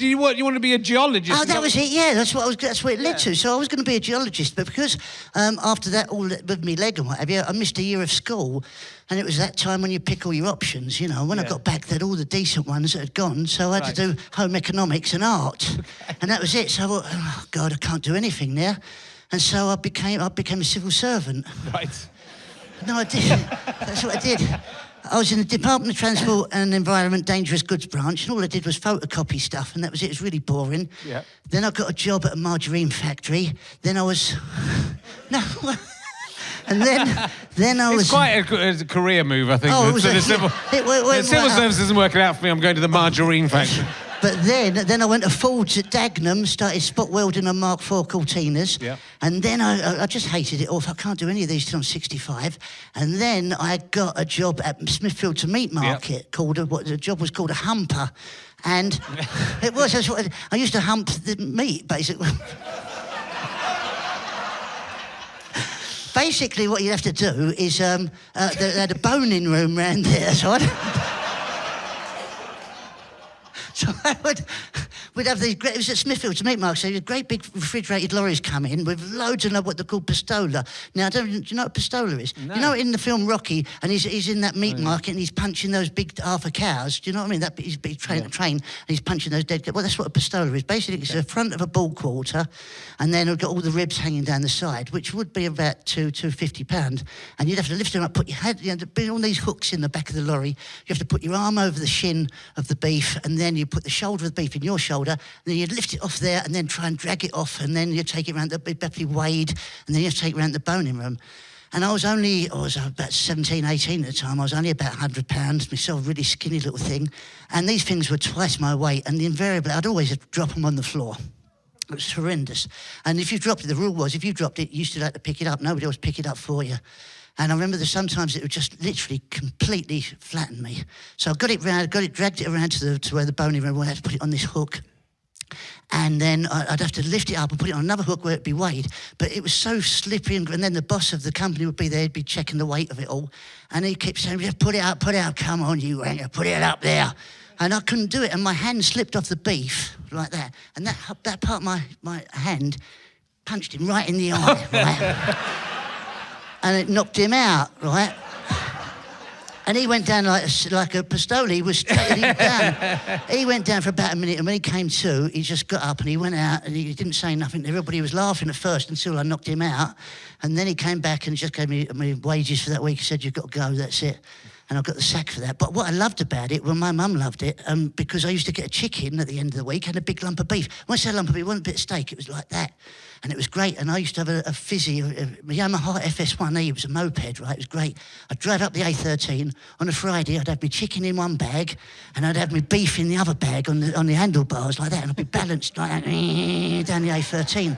you want to be a geologist? Oh, that was it. Yeah, that's what it led to. So I was going to be a geologist, but because after that, all with me leg and what have you, I missed a year of school, and it was that time when you pick all your options. You know, when I got back, that all the decent ones had gone, so I had to do home economics and art, and that was it. So I thought, oh God, I can't do anything now, and so I became a civil servant. Right. No, I did. That's what I did. I was in the Department of Transport and Environment Dangerous Goods branch, and all I did was photocopy stuff, and that was it. It was really boring. Yeah. Then I got a job at a margarine factory. Then I was... No. And then I was... It's quite a career move, I think. Oh, it was the civil service isn't working out for me. I'm going to the margarine factory. But then I went to Ford's at Dagenham, started spot welding on Mark IV Cortinas, and then I just hated it off. I can't do any of these till I'm 65. And then I got a job at Smithfield to meat market the job was called a humper, and it was. That's what I used to hump the meat, basically. Basically, what you have to do is they had a boning room round there, so we'd have these great, it was at Smithfield to meat market, so great big refrigerated lorries come in with loads of what they're called pistola. Now, do you know what pistola is? No. You know in the film Rocky, and he's in that meat market and he's punching those big Arthur cows, do you know what I mean? He's train and he's punching those dead cows. Well, that's what a pistola is. Basically, it's the front of a ball quarter, and then we've got all the ribs hanging down the side, which would be about £250, and you'd have to lift them up, put your head, all these hooks in the back of the lorry, you have to put your arm over the shin of the beef, and then you put the shoulder of the beef in your shoulder, and then you'd lift it off there and then try and drag it off, and then you take it around, the weighed, and then you have to take it around the boning room. And I was about 17, 18 at the time. I was only about £100, myself, a really skinny little thing. And these things were twice my weight, and invariably I'd always drop them on the floor. It was horrendous. And if you dropped it, the rule was, if you dropped it, you used to like to pick it up. Nobody else pick it up for you. And I remember that sometimes it would just literally completely flatten me. So I got it dragged it around to where the boning room was. I had to put it on this hook. And then I'd have to lift it up and put it on another hook where it'd be weighed. But it was so slippery, and then the boss of the company would be there, he'd be checking the weight of it all. And he kept saying, just put it up, come on, you wanker, put it up there. And I couldn't do it, and my hand slipped off the beef, like that. And that part of my hand punched him right in the eye, right? And it knocked him out, right? And he went down like a pistola. He was straight down. He went down for about a minute, and when he came to, he just got up and he went out, and he didn't say nothing. Everybody was laughing at first until I knocked him out. And then he came back and just gave me my wages for that week. He said, you've got to go, that's it. And I got the sack for that. But what I loved about it, well, my mum loved it, because I used to get a chicken at the end of the week and a big lump of beef. When I say lump of beef, it wasn't a bit of steak, it was like that. And it was great. And I used to have a fizzy, a Yamaha FS1E, it was a moped, right? It was great. I'd drive up the A13. On a Friday, I'd have my chicken in one bag, and I'd have my beef in the other bag on the handlebars like that, and I'd be balanced like that, down the A13.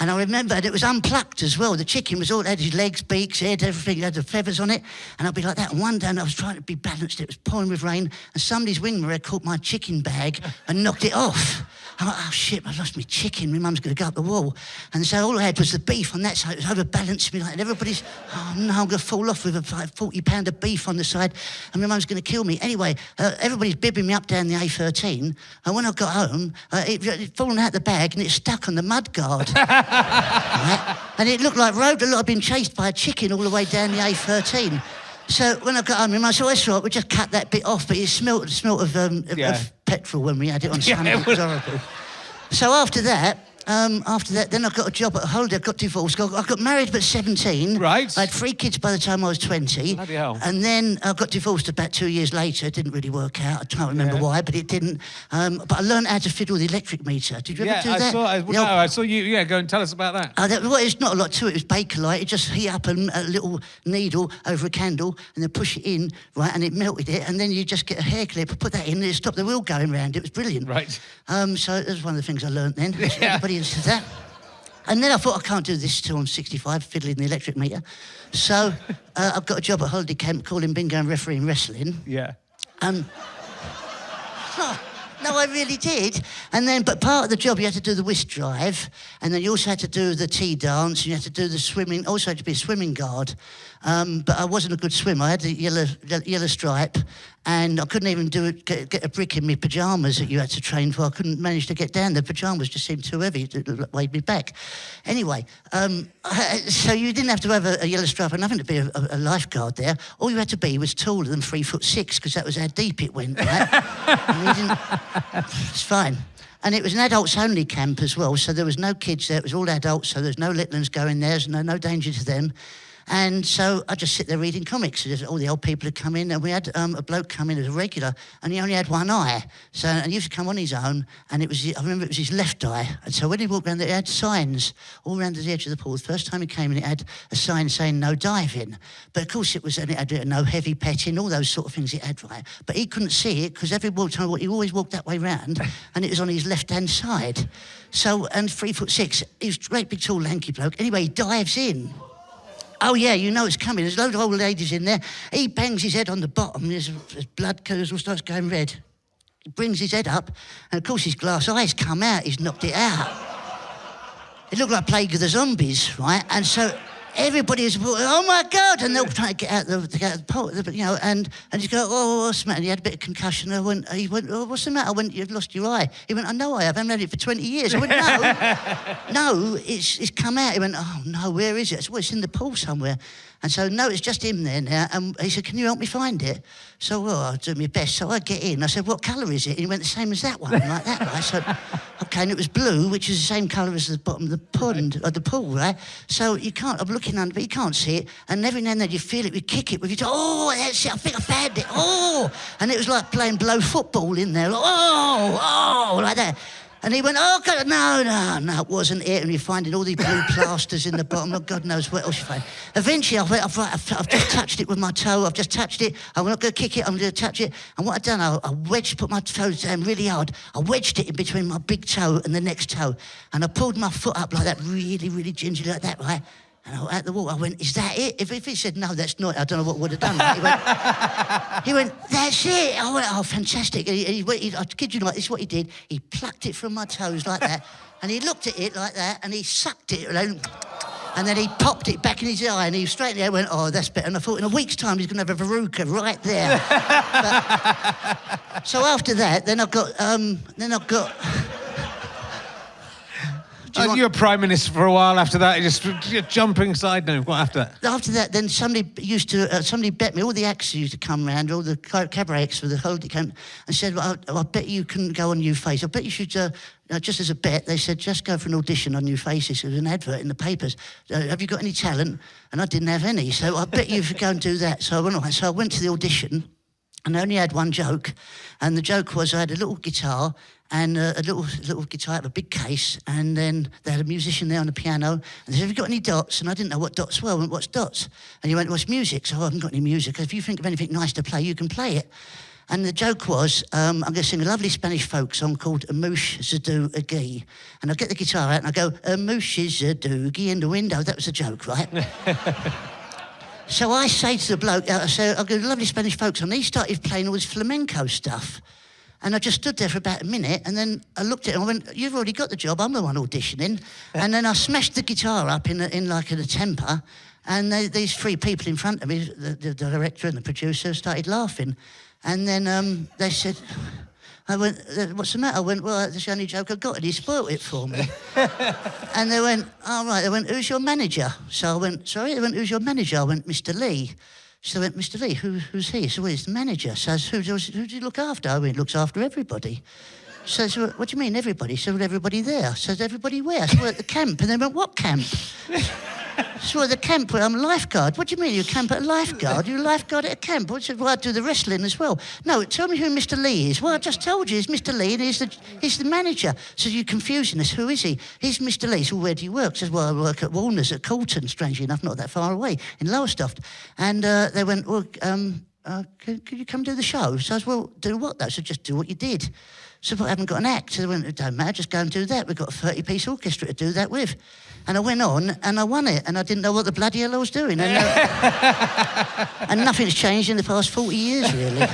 And I remembered it was unplucked as well. The chicken was all, had his legs, beaks, head, everything, it had the feathers on it. And I'd be like that. And one day I was trying to be balanced. It was pouring with rain. And somebody's wing mirror caught my chicken bag and knocked it off. I'm like, oh shit, I lost my chicken. My mum's going to go up the wall. And so all I had was the beef on that side. It was overbalanced me like that. Everybody's, oh no, I'm going to fall off with a £40 of beef on the side. And my mum's going to kill me. Anyway, everybody's bibbing me up down the A13. And when I got home, it'd fallen out the bag and it stuck on the mud guard. Right? And it looked like road. I'd been chased by a chicken all the way down the A13. So when I got home, I said, that's right, we just cut that bit off, but it smelt of petrol when we had it on Sunday. It was horrible. So after that, then I got a job at a holiday. I got divorced. I got married at 17. Right. I had 3 kids by the time I was 20. Bloody hell. And then I got divorced about 2 years later. It didn't really work out. I can't remember why, but it didn't. But I learned how to fiddle the electric meter. Did you ever do that? I saw you. Yeah, go and tell us about that. Well, it's not a lot to it. It was Bakelite. It just heat up a little needle over a candle and then push it in, right, and it melted it. And then you just get a hair clip, put that in, and it stopped the wheel going round. It was brilliant. Right. So that was one of the things I learned then. Everybody into that. And then I thought, I can't do this till I'm 65, fiddling the electric meter. So I've got a job at holiday camp calling bingo and refereeing wrestling. Yeah. No, I really did. And then, but part of the job, you had to do the whisk drive, and then you also had to do the tea dance, and you had to do the swimming, also had to be a swimming guard. But I wasn't a good swimmer. I had the yellow stripe, And I couldn't even get a brick in my pyjamas that you had to train for. I couldn't manage to get down. The pyjamas just seemed too heavy. It weighed me back. Anyway, so you didn't have to have a yellow stripe or nothing to be a lifeguard there. All you had to be was taller than 3'6", because that was how deep it went, right? It's fine. And it was an adults-only camp as well, so there was no kids there. It was all adults, so there's no little ones going there. There's no danger to them. And so I just sit there reading comics. All the old people had come in, and we had a bloke come in as a regular, and he only had one eye. So and he used to come on his own, and I remember it was his left eye. And so when he walked around there, he had signs all around the edge of the pool. The first time he came in, it had a sign saying no diving. But of course it had no heavy petting, all those sort of things it had, right? But he couldn't see it, because every time he always walked that way round, and it was on his left-hand side. So, and 3'6", he was a great big tall lanky bloke. Anyway, he dives in. Oh, yeah, you know it's coming. There's loads of old ladies in there. He bangs his head on the bottom. There's blood all starts going red. He brings his head up, and of course his glass eyes come out. He's knocked it out. It looked like Plague of the Zombies, right? And so everybody is, oh my God, and they're all trying to get out the pot, you know, and he's going, oh, what's the matter? And he had a bit of concussion. He went, oh, what's the matter? I went, you've lost your eye. He went, I know I have. I haven't had it for 20 years. I went, no, it's come out. He went, oh no, where is it? I said, well, it's in the pool somewhere. And so, no, it's just him there now. And he said, can you help me find it? So, well, I'll do my best. So I get in. I said, what colour is it? And he went, the same as that one, like that, right? So, okay, and it was blue, which is the same colour as the bottom of the pond, or the pool, right? So I'm looking under, but you can't see it. And every now and then you feel it, you kick it with your toe. Oh, that's it, I think I found it. Oh! And it was like playing blow football in there. Like, oh, like that. And he went, oh, God, no, it wasn't it. And you're finding all these blue plasters in the bottom. Oh, God knows what else you find. Eventually, I've just touched it with my toe. I've just touched it. I'm not going to kick it. I'm going to touch it. And what I've done, I put my toes down really hard. I wedged it in between my big toe and the next toe. And I pulled my foot up like that, really, really gingerly like that, right? And I at the wall, I went, is that it? If he said, no, that's not it, I don't know what would have done. He went, that's it. I went, oh, fantastic. I kid you not, this is what he did. He plucked it from my toes like that, and he looked at it like that, and he sucked it, and then he popped it back in his eye, and he straight there went, oh, that's better. And I thought, in a week's time, he's going to have a verruca right there. So after that, then I got... You were Prime Minister for a while after that, just jumping side now. What after that? After that, then somebody bet me, all the acts used to come round, all the cabaret acts for the holiday camp, and said, well, I bet you couldn't go on New Face. I bet you should, just as a bet, they said, just go for an audition on New Faces. There was an advert in the papers. Have you got any talent? And I didn't have any, so I bet you should go and do that. So I went to the audition, and I only had one joke, and the joke was I had a little guitar, and a little guitar out of a big case, and then they had a musician there on the piano, and they said, have you got any dots? And I didn't know what dots were. I went, what's dots? And he went, what's music? So I haven't got any music. If you think of anything nice to play, you can play it. And the joke was, I'm going to sing a lovely Spanish folk song called A Moosh Zadoo Agee. And I get the guitar out and I go, A Moosh Zadoo Agee in the window. That was the joke, right? So I say to the bloke, I say, I've got a lovely Spanish folk song. And he started playing all this flamenco stuff. And I just stood there for about a minute, and then I looked at him, I went, you've already got the job, I'm the one auditioning. And then I smashed the guitar up in a temper, and these three people in front of me, the director and the producer, started laughing. And then they said, I went, what's the matter? I went, well, that's the only joke I got, and he spoilt it for me. And they went, all right. They went, who's your manager? So I went, sorry? They went, who's your manager? I went, Mr. Lee. So I went, Mr. Lee, who's he? So he's the manager. So who do you look after? I went, looks after everybody. So what do you mean, everybody? So everybody there. So everybody where? So we're at the camp. And they went, what camp? So at the camp where I'm a lifeguard. What do you mean you camp at a lifeguard? You're a lifeguard at a camp? I said, well, I do the wrestling as well. No, tell me who Mr. Lee is. Well, I just told you, he's Mr. Lee and he's the manager. So you're confusing us. Who is he? He's Mr. Lee. So where do you work? I said, well, I work at Warner's at Coulton, strangely enough, not that far away, in Lowestoft. And they went, well, could you come do the show? So I said, well, do what though? So just do what you did. So I haven't got an act. So they went, it don't matter, just go and do that. We've got a 30-piece orchestra to do that with. And I went on and I won it, and I didn't know what the bloody hell I was doing. And, and nothing's changed in the past 40 years, really.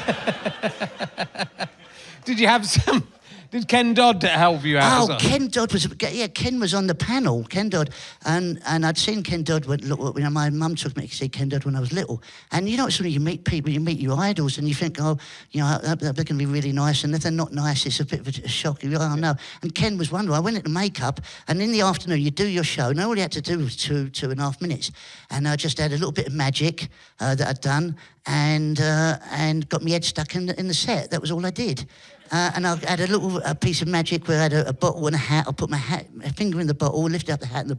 Did you have some Did Ken Dodd help you out? as well? Ken Dodd was, Ken was on the panel, Ken Dodd. And I'd seen Ken Dodd, my mum took me to see Ken Dodd when I was little. And you know, it's when you meet people, you meet your idols and you think, oh, you know, they're going to be really nice. And if they're not nice, it's a bit of a shock. You go, oh, no. And Ken was wonderful. I went into makeup and in the afternoon, you do your show. And all you had to do was 2.5 minutes. And I just had a little bit of magic that I'd done and got my head stuck in the set. That was all I did. And I had a little piece of magic where I had a bottle and a hat. I put my finger in the bottle, lifted up the hat, and the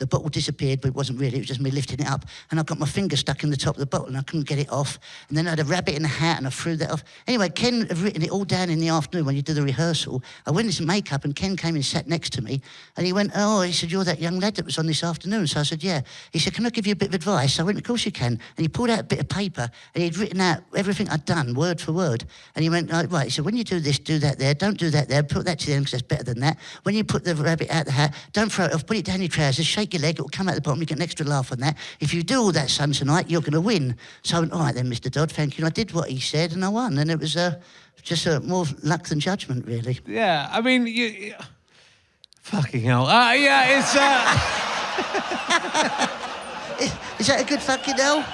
bottle disappeared, but it wasn't really, it was just me lifting it up. And I got my finger stuck in the top of the bottle and I couldn't get it off. And then I had a rabbit in the hat and I threw that off. Anyway, Ken had written it all down in the afternoon when you do the rehearsal. I went into makeup and Ken came and sat next to me and he went, oh, he said, you're that young lad that was on this afternoon. So I said, yeah. He said, can I give you a bit of advice? I went, of course you can. And he pulled out a bit of paper and he'd written out everything I'd done, word for word. And he went, right, he said, when you do this, do that there, don't do that there, put that to the end because that's better than that. When you put the rabbit out the hat, don't throw it off, put it down your trousers, shake your leg, it'll come out the bottom, you get an extra laugh on that. If you do all that, son, tonight, you're going to win. So I went, all right then, Mr. Dodd, thank you. And I did what he said and I won. And it was just more luck than judgment, really. Yeah, I mean, you fucking hell. Yeah, it's... Is that a good fucking hell?